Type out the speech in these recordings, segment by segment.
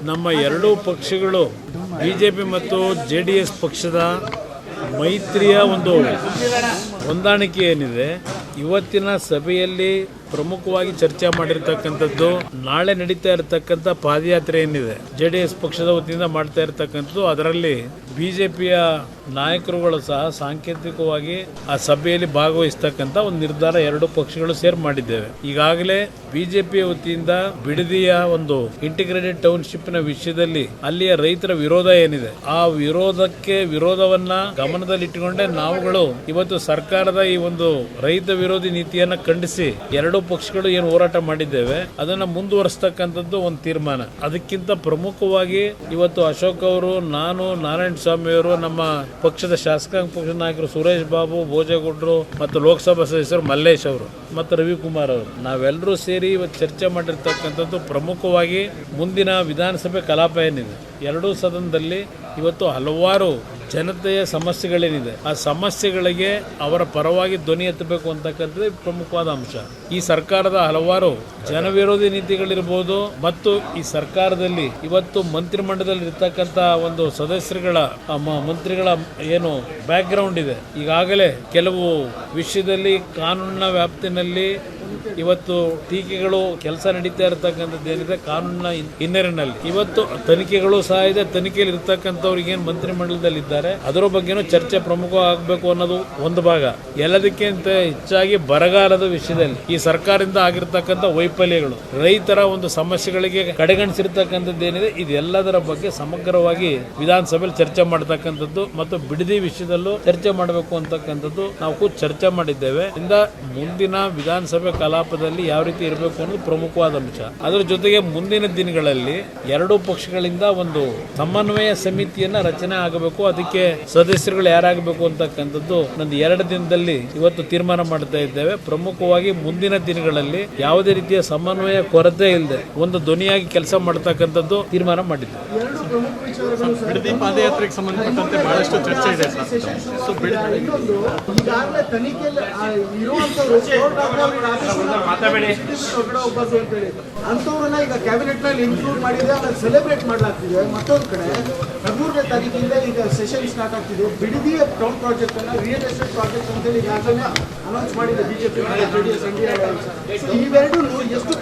ನಮ್ಮ ಎರಡೂ ಪಕ್ಷಗಳು ಬಿಜೆಪಿ ಮತ್ತು ಜೆಡಿಎಸ್ ಪಕ್ಷದ ಮೈತ್ರಿಯ ಒಂದು ಹೊಂದಾಣಿಕೆ ಏನಿದೆ, ಇವತ್ತಿನ ಸಭೆಯಲ್ಲಿ ಪ್ರಮುಖವಾಗಿ ಚರ್ಚೆ ಮಾಡಿರ್ತಕ್ಕಂಥದ್ದು ನಾಳೆ ನಡೀತಾ ಇರತಕ್ಕಂಥ ಪಾದಯಾತ್ರೆ ಏನಿದೆ ಜೆಡಿಎಸ್ ಪಕ್ಷದ ವತಿಯಿಂದ ಮಾಡ್ತಾ ಇರತಕ್ಕಂಥದ್ದು. ಅದರಲ್ಲಿ ಬಿಜೆಪಿಯ ನಾಯಕರುಗಳು ಸಹ ಸಾಂಕೇತಿಕವಾಗಿ ಆ ಸಭೆಯಲ್ಲಿ ಭಾಗವಹಿಸ್ತಕ್ಕಂಥ ಒಂದು ನಿರ್ಧಾರ ಎರಡೂ ಪಕ್ಷಗಳು ಮಾಡಿದ್ದೇವೆ. ಈಗಾಗಲೇ ಬಿಜೆಪಿಯ ವತಿಯಿಂದ ಬಿಡದಿಯ ಒಂದು ಇಂಟಿಗ್ರೇಟೆಡ್ ಟೌನ್ಶಿಪ್ ನ ವಿಷಯದಲ್ಲಿ ಅಲ್ಲಿಯ ರೈತರ ವಿರೋಧ ಏನಿದೆ, ಆ ವಿರೋಧವನ್ನ ಗಮನದಲ್ಲಿಟ್ಟುಕೊಂಡೇ ನಾವುಗಳು ಇವತ್ತು ಸರ್ಕಾರದ ಈ ಒಂದು ರೈತ ವಿರೋಧಿ ನೀತಿಯನ್ನ ಖಂಡಿಸಿ ಎರಡೂ ಪಕ್ಷಗಳು ಏನು ಹೋರಾಟ ಮಾಡಿದ್ದೇವೆ ಅದನ್ನ ಮುಂದುವರಿಸತಕ್ಕಂಥದ್ದು ಒಂದು ತೀರ್ಮಾನ. ಅದಕ್ಕಿಂತ ಪ್ರಮುಖವಾಗಿ ಇವತ್ತು ಅಶೋಕ್ ಅವರು, ನಾನು, ನಾರಾಯಣ ಸ್ವಾಮಿ ಅವರು, ನಮ್ಮ ಪಕ್ಷದ ಶಾಸಕಾಂಗ ಪಕ್ಷದ ನಾಯಕರು ಸುರೇಶ್ ಬಾಬು, ಭೋಜೇಗೌಡರು ಮತ್ತು ಲೋಕಸಭಾ ಸದಸ್ಯರು ಮಲ್ಲೇಶ್ ಅವರು ಮತ್ತು ರವಿಕುಮಾರ್ ಅವರು ನಾವೆಲ್ಲರೂ ಸೇರಿ ಇವತ್ತು ಚರ್ಚೆ ಮಾಡಿರ್ತಕ್ಕಂಥದ್ದು ಪ್ರಮುಖವಾಗಿ ಮುಂದಿನ ವಿಧಾನಸಭೆ ಕಲಾಪ ಏನಿದೆ ಎರಡೂ ಸದನದಲ್ಲಿ ಇವತ್ತು ಹಲವಾರು ಜನತೆಯ ಸಮಸ್ಯೆಗಳೇನಿದೆ ಆ ಸಮಸ್ಯೆಗಳಿಗೆ ಅವರ ಪರವಾಗಿ ಧ್ವನಿ ಎತ್ತಬೇಕು ಅಂತಕ್ಕಂಥದ್ದು ಪ್ರಮುಖವಾದ ಅಂಶ. ಈ ಸರ್ಕಾರದ ಹಲವಾರು ಜನವಿರೋಧಿ ನೀತಿಗಳಿರ್ಬೋದು ಮತ್ತು ಈ ಸರ್ಕಾರದಲ್ಲಿ ಇವತ್ತು ಮಂತ್ರಿಮಂಡಲದಲ್ಲಿ ಇರ್ತಕ್ಕಂಥ ಒಂದು ಸದಸ್ಯರುಗಳ ಮಂತ್ರಿಗಳ ಏನು ಬ್ಯಾಕ್ ಗ್ರೌಂಡ್ ಇದೆ, ಈಗಾಗಲೇ ಕೆಲವು ವಿಷಯದಲ್ಲಿ ಕಾನೂನಿನ ವ್ಯಾಪ್ತಿನಲ್ಲಿ ಇವತ್ತು ಟೀಕೆಗಳು ಕೆಲಸ ನಡೀತಾ ಇರತಕ್ಕಂಥದ್ದು ಏನಿದೆ ಕಾನೂನಿನ ಹಿನ್ನೆಲೆಯಲ್ಲಿ ಇವತ್ತು ತನಿಖೆಗಳು ಸಹ ಇದೆ. ತನಿಖೆಯಲ್ಲಿ ಇರ್ತಕ್ಕಂಥವ್ರಿಗೆ ಏನು ಮಂತ್ರಿಮಂಡಲದಲ್ಲಿ ಇದ್ದಾರೆ ಅದರ ಬಗ್ಗೆನೂ ಚರ್ಚೆ ಪ್ರಮುಖ ಆಗಬೇಕು ಅನ್ನೋದು ಒಂದು ಭಾಗ. ಎಲ್ಲದಕ್ಕಿಂತ ಹೆಚ್ಚಾಗಿ ಬರಗಾಲದ ವಿಷಯದಲ್ಲಿ ಈ ಸರ್ಕಾರದಿಂದ ಆಗಿರ್ತಕ್ಕಂಥ ವೈಫಲ್ಯಗಳು, ರೈತರ ಒಂದು ಸಮಸ್ಯೆಗಳಿಗೆ ಕಡೆಗಣಿಸಿರ್ತಕ್ಕಂಥದ್ದು ಏನಿದೆ ಇದೆಲ್ಲದರ ಬಗ್ಗೆ ಸಮಗ್ರವಾಗಿ ವಿಧಾನಸಭೆಯಲ್ಲಿ ಚರ್ಚೆ ಮಾಡತಕ್ಕಂಥದ್ದು ಮತ್ತು ಬಿಡದಿ ವಿಷಯದಲ್ಲೂ ಚರ್ಚೆ ಮಾಡಬೇಕು ಅಂತಕ್ಕಂಥದ್ದು ನಾವು ಚರ್ಚೆ ಮಾಡಿದ್ದೇವೆ. ಇಂದ ಮುಂದಿನ ವಿಧಾನಸಭೆ ಕಲಾಪದಲ್ಲಿ ಯಾವ ರೀತಿ ಇರಬೇಕು ಅನ್ನೋದು ಪ್ರಮುಖವಾದ ಅಂಶ. ಅದರ ಜೊತೆಗೆ ಮುಂದಿನ ದಿನಗಳಲ್ಲಿ ಎರಡೂ ಪಕ್ಷಗಳಿಂದ ಒಂದು ಸಮನ್ವಯ ಸಮಿತಿಯನ್ನ ರಚನೆ ಆಗಬೇಕು. ಅದಕ್ಕೆ ಸದಸ್ಯರುಗಳು ಯಾರಾಗಬೇಕು ಅಂತಕ್ಕಂಥದ್ದು ನಂದು 2 ದಿನದಲ್ಲಿ ಇವತ್ತು ತೀರ್ಮಾನ ಮಾಡ್ತಾ ಇದ್ದೇವೆ. ಪ್ರಮುಖವಾಗಿ ಮುಂದಿನ ದಿನಗಳಲ್ಲಿ ಯಾವುದೇ ರೀತಿಯ ಸಮನ್ವಯ ಕೊರತೆ ಇಲ್ಲದೆ ಒಂದು ಧ್ವನಿಯಾಗಿ ಕೆಲಸ ಮಾಡತಕ್ಕಂಥದ್ದು ತೀರ್ಮಾನ ಮಾಡಿದ್ದೇವೆ. ಬಿಡದಿ ಪಾದಯಾತ್ರೆಗೆ ಸಂಬಂಧಪಟ್ಟಂತೆ ಬಹಳಷ್ಟು ಚರ್ಚೆ ಇದೆ ಅಂತವ್ರನ್ನ ಈಗ ಕ್ಯಾಬಿನೆಟ್ ನಲ್ಲಿ ಇನ್ಕ್ಲೂಡ್ ಮಾಡಿದ್ರೆ ಅದನ್ನ ಸೆಲೆಬ್ರೇಟ್ ಮಾಡಲಾಗ್ತಿದೆ. ಮತ್ತೊಂದು ಕಡೆ 13ನೇ ತಾರೀಕಿಂದ ಈಗ ಸೆಷನ್ ಸ್ಟಾರ್ಟ್ ಆಗ್ತಿದೆ. ಬಿಡದಿಯ ಟೌನ್ ಪ್ರಾಜೆಕ್ಟ್ ಅನ್ನ ರಿಯಲ್ ಎಸ್ಟೇಟ್ ಪ್ರಾಜೆಕ್ಟ್ ಅಂತ ಹೇಳಿ ಈಗಾಗಲೇ ಅನೌನ್ಸ್ ಮಾಡಿದೆ ಬಿಜೆಪಿ ಜೆಡಿಎಸ್ ಇಂಡಿಯಾ. ಇವೆರಡು ಎಷ್ಟು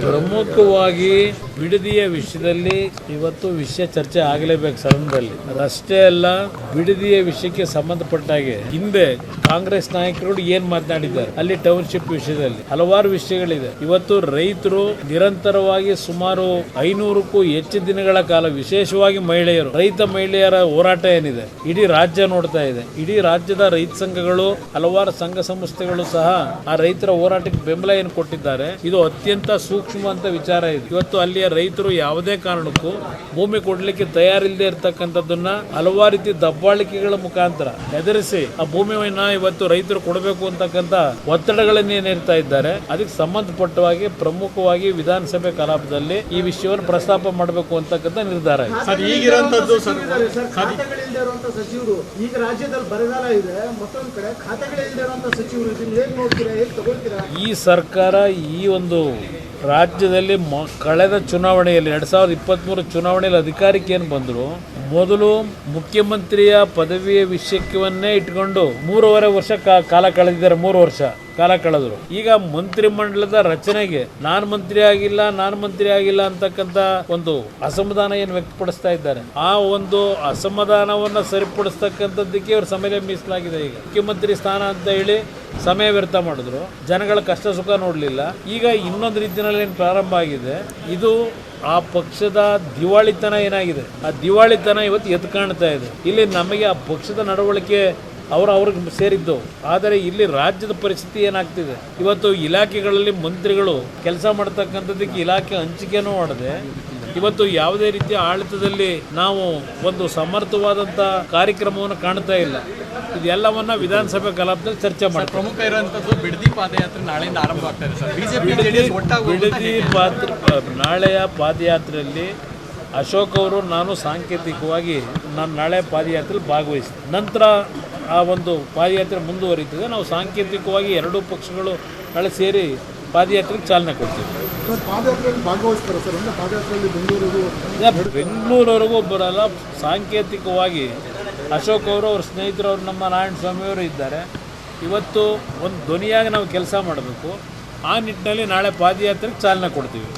ಪ್ರಮುಖವಾಗಿ ಬಿಡದಿಯ ವಿಷಯದಲ್ಲಿ ಇವತ್ತು ವಿಷಯ ಚರ್ಚೆ ಆಗಲೇಬೇಕು ಸದನದಲ್ಲಿ. ಅದಷ್ಟೇ ಅಲ್ಲ, ಬಿಡದಿಯ ವಿಷಯಕ್ಕೆ ಸಂಬಂಧಪಟ್ಟ ಹಾಗೆ ಹಿಂದೆ ಕಾಂಗ್ರೆಸ್ ನಾಯಕರು ಏನ್ ಮಾತನಾಡಿದ್ದಾರೆ ಅಲ್ಲಿ ಟೌನ್ಶಿಪ್ ವಿಷಯದಲ್ಲಿ ಹಲವಾರು ವಿಷಯಗಳಿದೆ. ಇವತ್ತು ರೈತರು ನಿರಂತರವಾಗಿ ಸುಮಾರು 500ಕ್ಕೂ ಹೆಚ್ಚು ದಿನಗಳ ಕಾಲ, ವಿಶೇಷವಾಗಿ ಮಹಿಳೆಯರು, ರೈತ ಮಹಿಳೆಯರ ಹೋರಾಟ ಏನಿದೆ ಇಡೀ ರಾಜ್ಯ ನೋಡ್ತಾ ಇದೆ. ಇಡೀ ರಾಜ್ಯದ ರೈತ ಸಂಘಗಳು, ಹಲವಾರು ಸಂಘ ಸಂಸ್ಥೆಗಳು ಸಹ ಆ ರೈತರ ಹೋರಾಟಕ್ಕೆ ಬೆಂಬಲ ಏನು ಕೊಟ್ಟಿದ್ದಾರೆ. ಇದು ಅತ್ಯಂತ ಸೂಕ್ಷ್ಮ ಅಂತ ವಿಚಾರ ಇದೆ. ಇವತ್ತು ಅಲ್ಲಿಯ ರೈತರು ಯಾವುದೇ ಕಾರಣಕ್ಕೂ ಭೂಮಿ ಕೊಡ್ಲಿಕ್ಕೆ ತಯಾರಿಲ್ಲದೆ ಇರತಕ್ಕಂಥದ್ದನ್ನ ಹಲವಾರು ರೀತಿ ದಬ್ಬಾಳಿಕೆಗಳ ಮುಖಾಂತರ ಹೆದರಿಸಿ ಆ ಭೂಮಿಯನ್ನ ಇವತ್ತು ರೈತರು ಕೊಡಬೇಕು ಅಂತಕ್ಕಂಥ ಒತ್ತಡಗಳನ್ನೇನಿರ್ತಾ ಇದ್ದಾರೆ. ಅದಕ್ಕೆ ಸಂಬಂಧಪಟ್ಟವಾಗಿ ಪ್ರಮುಖವಾಗಿ ವಿಧಾನಸಭೆ ಕಲಾಪದಲ್ಲಿ ಈ ವಿಷಯವನ್ನು ಪ್ರಸ್ತಾಪ ಮಾಡಬೇಕು ಅಂತಕ್ಕಂಥ ನಿರ್ಧಾರ ಇದೆ. ಸಚಿವರು ಈಗ ರಾಜ್ಯದಲ್ಲಿ ಬರಗಾಲ ಇದೆ, ಮತ್ತೊಂದು ಕಡೆ ಖಾತೆಗಳಿಲ್ಲದೆ ಇರುವಂತಹ ಸಚಿವರು ಇದನ್ನ ಹೇಗೆ ನೋಡ್ತೀರಾ, ಹೇಗೆ ತಗೊಳ್ತೀರಾ? ಈ ಸರ್ಕಾರ ಈ ಒಂದು ರಾಜ್ಯದಲ್ಲಿ ಕಳೆದ ಚುನಾವಣೆಯಲ್ಲಿ 2023 ಚುನಾವಣೆಯಲ್ಲಿ ಅಧಿಕಾರಕ್ಕೆ ಏನು ಬಂದರು, ಮೊದಲು ಮುಖ್ಯಮಂತ್ರಿಯ ಪದವಿಯ ವಿಷಯವನ್ನೇ ಇಟ್ಕೊಂಡು 3.5 ವರ್ಷ ಕಾಲ ಕಳೆದಿದ್ದಾರೆ. 3 ವರ್ಷ ಕಾಲ ಕಳೆದ್ರು. ಈಗ ಮಂತ್ರಿಮಂಡಲದ ರಚನೆಗೆ ನಾನು ಮಂತ್ರಿ ಆಗಿಲ್ಲ ಅಂತಕ್ಕಂಥ ಒಂದು ಅಸಮಾಧಾನ ಏನು ವ್ಯಕ್ತಪಡಿಸ್ತಾ ಇದ್ದಾರೆ. ಆ ಒಂದು ಅಸಮಾಧಾನವನ್ನ ಸರಿಪಡಿಸ್ತಕ್ಕಂಥದ್ದಕ್ಕೆ ಇವರು ಸಮಯ ಮೀಸಲಾಗಿದೆ. ಈಗ ಮುಖ್ಯಮಂತ್ರಿ ಸ್ಥಾನ ಅಂತ ಹೇಳಿ ಸಮಯ ವ್ಯರ್ಥ ಮಾಡಿದ್ರು, ಜನಗಳ ಕಷ್ಟ ಸುಖ ನೋಡಲಿಲ್ಲ. ಈಗ ಇನ್ನೊಂದು ರೀತಿಯಲ್ಲಿ ಏನು ಪ್ರಾರಂಭ ಆಗಿದೆ, ಇದು ಆ ಪಕ್ಷದ ದಿವಾಳಿತನ ಏನಾಗಿದೆ, ಆ ದಿವಾಳಿತನ ಇವತ್ತು ಎದ್ದು ಕಾಣ್ತಾ ಇದೆ. ಇಲ್ಲಿ ನಮಗೆ ಆ ಪಕ್ಷದ ನಡವಳಿಕೆ ಅವ್ರಿಗೆ ಸೇರಿದ್ದು. ಆದರೆ ಇಲ್ಲಿ ರಾಜ್ಯದ ಪರಿಸ್ಥಿತಿ ಏನಾಗ್ತಿದೆ, ಇವತ್ತು ಇಲಾಖೆಗಳಲ್ಲಿ ಮಂತ್ರಿಗಳು ಕೆಲಸ ಮಾಡ್ತಕ್ಕಂಥದ್ದಕ್ಕೆ ಇಲಾಖೆ ಹಂಚಿಕೆನೂ ಮಾಡದೆ ಇವತ್ತು ಯಾವುದೇ ರೀತಿಯ ಆಡಳಿತದಲ್ಲಿ ನಾವು ಒಂದು ಸಮರ್ಥವಾದಂಥ ಕಾರ್ಯಕ್ರಮವನ್ನು ಕಾಣ್ತಾ ಇಲ್ಲ. ಇದೆಲ್ಲವನ್ನ ವಿಧಾನಸಭೆ ಕಲಾಪದಲ್ಲಿ ಚರ್ಚೆ ಮಾಡಿ. ಪ್ರಮುಖ ಇರುವಂತದ್ದು ಬಿಡದಿ ಪಾದಯಾತ್ರೆ ನಾಳೆಯಿಂದ ಆರಂಭ ಆಗ್ತಾ ಇದೆ ಸರ್. ಬಿಡದಿ ನಾಳೆಯ ಪಾದಯಾತ್ರೆಯಲ್ಲಿ ಅಶೋಕ್ ಅವರು, ನಾನು ಸಾಂಕೇತಿಕವಾಗಿ ನಾಳೆ ಪಾದಯಾತ್ರೆಯಲ್ಲಿ ಭಾಗವಹಿಸ್ತೀನಿ. ನಂತರ ಆ ಒಂದು ಪಾದಯಾತ್ರೆ ಮುಂದುವರಿತದೆ. ನಾವು ಸಾಂಕೇತಿಕವಾಗಿ ಎರಡೂ ಪಕ್ಷಗಳು ನಾಳೆ ಸೇರಿ ಪಾದಯಾತ್ರೆಗೆ ಚಾಲನೆ ಕೊಡ್ತೀವಿ. ಸರ್ ಪಾದಯಾತ್ರೆಯಲ್ಲಿ ಭಾಗವಹಿಸ್ತಾರೆ ಸರ್, ಅಂದರೆ ಪಾದಯಾತ್ರೆಯಲ್ಲಿ ಬೆಂಗಳೂರವರೆಗೂ ಬರಲ್ಲ. ಸಾಂಕೇತಿಕವಾಗಿ ಅಶೋಕ್ ಅವರು ಅವ್ರ ಸ್ನೇಹಿತರು ಅವರು ನಮ್ಮ ನಾರಾಯಣ ಸ್ವಾಮಿಯವರು ಇದ್ದಾರೆ. ಇವತ್ತು ಒಂದು ಧ್ವನಿಯಾಗಿ ನಾವು ಕೆಲಸ ಮಾಡಬೇಕು. ಆ ನಿಟ್ಟಿನಲ್ಲಿ ನಾಳೆ ಪಾದಯಾತ್ರೆಗೆ ಚಾಲನೆ ಕೊಡ್ತೀವಿ.